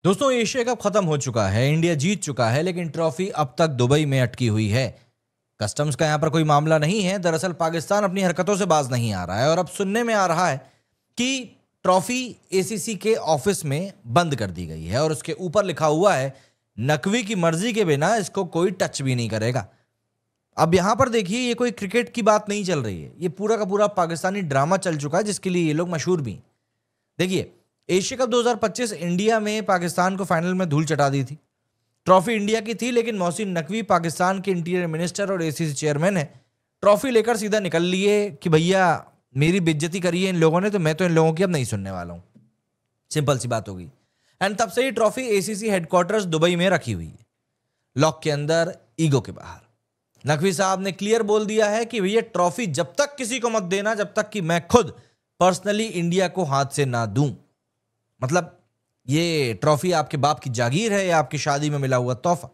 दोस्तों, Asia cup खत्म हो चुका है, इंडिया जीत चुका है, लेकिन ट्रॉफी अब तक दुबई में अटकी हुई है। कस्टम्स का यहाँ पर कोई मामला नहीं है। दरअसल पाकिस्तान अपनी हरकतों से बाज नहीं आ रहा है और अब सुनने में आ रहा है कि ट्रॉफी एसीसी के ऑफिस में बंद कर दी गई है और उसके ऊपर लिखा हुआ है, नकवी की मर्जी के बिना इसको कोई टच भी नहीं करेगा। अब यहां पर देखिए, ये कोई क्रिकेट की बात नहीं चल रही है, ये पूरा का पूरा पाकिस्तानी ड्रामा चल चुका है जिसके लिए ये लोग मशहूर भी हैं। देखिए, एशिया कप 2025 इंडिया में पाकिस्तान को फाइनल में धूल चटा दी थी। ट्रॉफी इंडिया की थी, लेकिन मोहसिन नकवी पाकिस्तान के इंटीरियर मिनिस्टर और एसीसी चेयरमैन है, ट्रॉफी लेकर सीधा निकल लिए कि भैया मेरी बेइज्जती करी है इन लोगों ने, तो मैं तो इन लोगों की अब नहीं सुनने वाला हूं। सिंपल सी बात होगी। एंड तब से ही ट्रॉफी एसीसी हेडक्वार्टर्स दुबई में रखी हुई है, लॉक के अंदर, ईगो के बाहर। नकवी साहब ने क्लियर बोल दिया है कि भैया ट्रॉफी जब तक किसी को मत देना जब तक कि मैं खुद पर्सनली इंडिया को हाथ से ना दूं। मतलब ये ट्रॉफी आपके बाप की जागीर है या आपकी शादी में मिला हुआ तोहफा।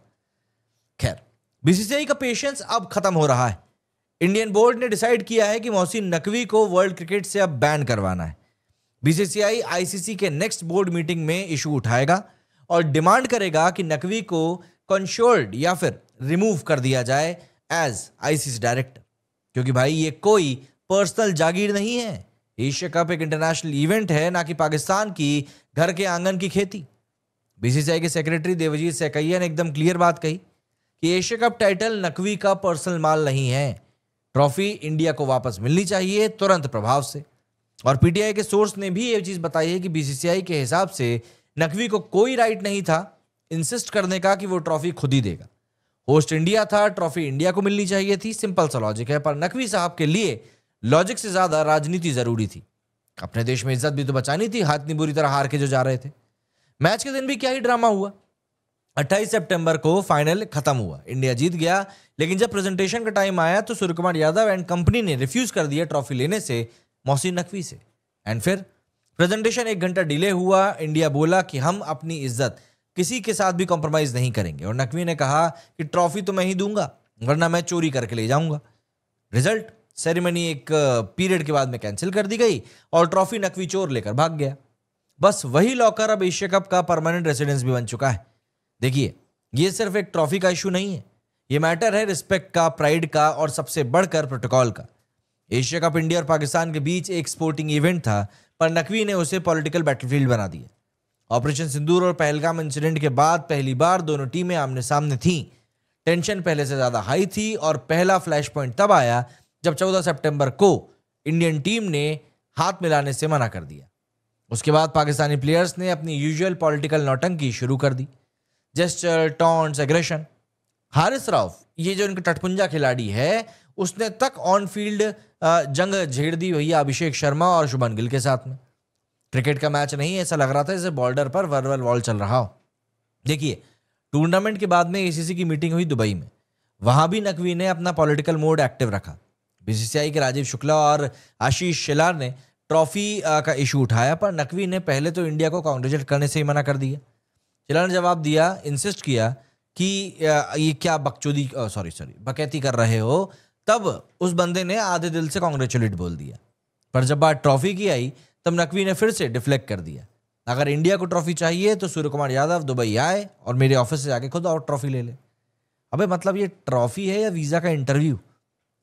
खैर, बीसीसीआई का पेशेंस अब खत्म हो रहा है। इंडियन बोर्ड ने डिसाइड किया है कि मोहसिन नकवी को वर्ल्ड क्रिकेट से अब बैन करवाना है। बीसीसीआई आईसीसी के नेक्स्ट बोर्ड मीटिंग में इशू उठाएगा और डिमांड करेगा कि नकवी को कंट्रोल्ड या फिर रिमूव कर दिया जाए एज आईसीसी डायरेक्टर, क्योंकि भाई ये कोई पर्सनल जागीर नहीं है। एशिया कप एक इंटरनेशनल इवेंट है, ना कि पाकिस्तान की घर के आंगन की खेती। बीसीसीआई के सेक्रेटरी देवजीत सहकैया ने एकदम क्लियर बात कही कि एशिया कप टाइटल नकवी का पर्सनल माल नहीं है, ट्रॉफी इंडिया को वापस मिलनी चाहिए तुरंत प्रभाव से। और पीटीआई के सोर्स ने भी यह चीज बताई है कि बीसीसीआई के हिसाब से नकवी को कोई राइट नहीं था इंसिस्ट करने का कि वो ट्रॉफी खुद ही देगा। होस्ट इंडिया था, ट्रॉफी इंडिया को मिलनी चाहिए थी, सिंपल सा लॉजिक है। पर नकवी साहब के लिए लॉजिक से ज्यादा राजनीति जरूरी थी। अपने देश में इज्जत भी तो बचानी थी, हाथ इतनी बुरी तरह हार के जो जा रहे थे। मैच के दिन भी क्या ही ड्रामा हुआ। 28 सितंबर को फाइनल खत्म हुआ, इंडिया जीत गया, लेकिन जब प्रेजेंटेशन का टाइम आया तो सूर्यकुमार यादव एंड कंपनी ने रिफ्यूज कर दिया ट्रॉफी लेने से मोहसिन नकवी से। एंड फिर प्रेजेंटेशन 1 घंटा डिले हुआ। इंडिया बोला कि हम अपनी इज्जत किसी के साथ भी कॉम्प्रोमाइज नहीं करेंगे, और नकवी ने कहा कि ट्रॉफी तो मैं ही दूंगा वरना मैं चोरी करके ले जाऊंगा। रिजल्ट, सेरेमनी एक पीरियड के बाद में कैंसिल कर दी गई और ट्रॉफी नकवी चोर लेकर भाग गया। बस वही लॉकर अब एशिया कप का परमानेंट रेसिडेंस भी बन चुका है। देखिए, ये सिर्फ एक ट्रॉफी का इशू नहीं है, ये मैटर है रिस्पेक्ट का, प्राइड का और सबसे बढ़कर प्रोटोकॉल का। एशिया कप इंडिया और पाकिस्तान के बीच एक स्पोर्टिंग इवेंट था, पर नकवी ने उसे पॉलिटिकल बैटलफील्ड बना दिया। ऑपरेशन सिंदूर और पहलगाम इंसिडेंट के बाद पहली बार दोनों टीमें आमने सामने थीं। टेंशन पहले से ज्यादा हाई थी और पहला फ्लैश पॉइंट तब आया जब 14 सितंबर को इंडियन टीम ने हाथ मिलाने से मना कर दिया। उसके बाद पाकिस्तानी प्लेयर्स ने अपनी यूजुअल पॉलिटिकल नौटंकी शुरू कर दी, gesture, taunts, aggression. Haris Rauf, ये जो इनका टटपुंजा खिलाड़ी है, उसने तक ऑन फील्ड जंग छेड़ दी भैया अभिषेक शर्मा और शुभमन गिल के साथ में। क्रिकेट का मैच नहीं, ऐसा लग रहा था जैसे बॉर्डर पर वर्बल वॉर चल रहा हो। देखिए, टूर्नामेंट के बाद में एसीसी की मीटिंग हुई दुबई में, वहां भी नकवी ने अपना पॉलिटिकल मोड एक्टिव रखा। बीसीसीआई के राजीव शुक्ला और आशीष शेलार ने ट्रॉफी का इशू उठाया, पर नकवी ने पहले तो इंडिया को कांग्रेचुलेट करने से ही मना कर दिया। शेलार ने जवाब दिया, इंसिस्ट किया कि ये क्या बकैती कर रहे हो। तब उस बंदे ने आधे दिल से कांग्रेचुलेट बोल दिया। पर जब बात ट्रॉफी की आई तब नकवी ने फिर से डिफ्लेक्ट कर दिया। अगर इंडिया को ट्रॉफी चाहिए तो सूर्यकुमार यादव दुबई आए और मेरे ऑफिस से जाके खुद और ट्रॉफी ले ले। अबे मतलब ये ट्रॉफी है या वीजा का इंटरव्यू?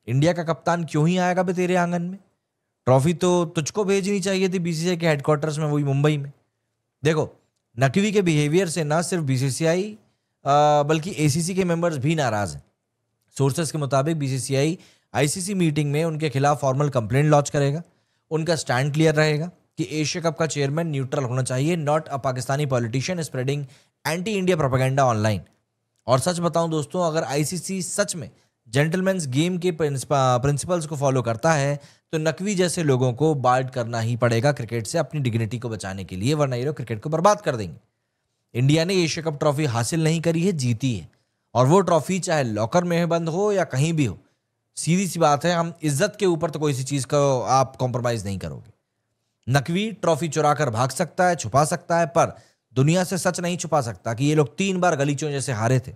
इंडिया का कप्तान क्यों ही आएगा बे तेरे आंगन में? ट्रॉफी तो तुझको भेजनी चाहिए थी बीसीसीआई के हेडक्वार्टर्स में, वही मुंबई में। देखो, नकवी के बिहेवियर से ना सिर्फ बीसीसीआई बल्कि एसीसी के मेंबर्स भी नाराज हैं। सोर्सेस के मुताबिक बीसीसीआई आईसीसी मीटिंग में उनके खिलाफ फॉर्मल कंप्लेंट लॉन्च करेगा। उनका स्टैंड क्लियर रहेगा कि एशिया कप का चेयरमैन न्यूट्रल होना चाहिए, not a Pakistani politician spreading anti India propaganda online. और सच बताऊं दोस्तों, अगर आईसीसी सच में जेंटलमैन्स गेम के प्रिंसिपल्स को फॉलो करता है तो नकवी जैसे लोगों को बार्ड करना ही पड़ेगा क्रिकेट से अपनी डिग्निटी को बचाने के लिए, वरना ये लोग क्रिकेट को बर्बाद कर देंगे। इंडिया ने एशिया कप ट्रॉफी हासिल नहीं करी है, जीती है, और वो ट्रॉफी चाहे लॉकर में बंद हो या कहीं भी हो। सीधी सी बात है, हम इज्जत के ऊपर तो कोई सी चीज को आप कॉम्प्रोमाइज नहीं करोगे। नकवी ट्रॉफी चुरा कर भाग सकता है, छुपा सकता है, पर दुनिया से सच नहीं छुपा सकता कि ये लोग 3 बार गलीचों जैसे हारे थे।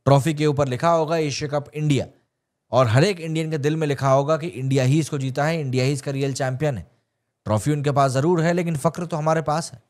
ट्रॉफी के ऊपर लिखा होगा एशिया कप इंडिया, और हर एक इंडियन के दिल में लिखा होगा कि इंडिया ही इसको जीता है, इंडिया ही इसका रियल चैंपियन है। ट्रॉफी उनके पास जरूर है, लेकिन फक्र तो हमारे पास है।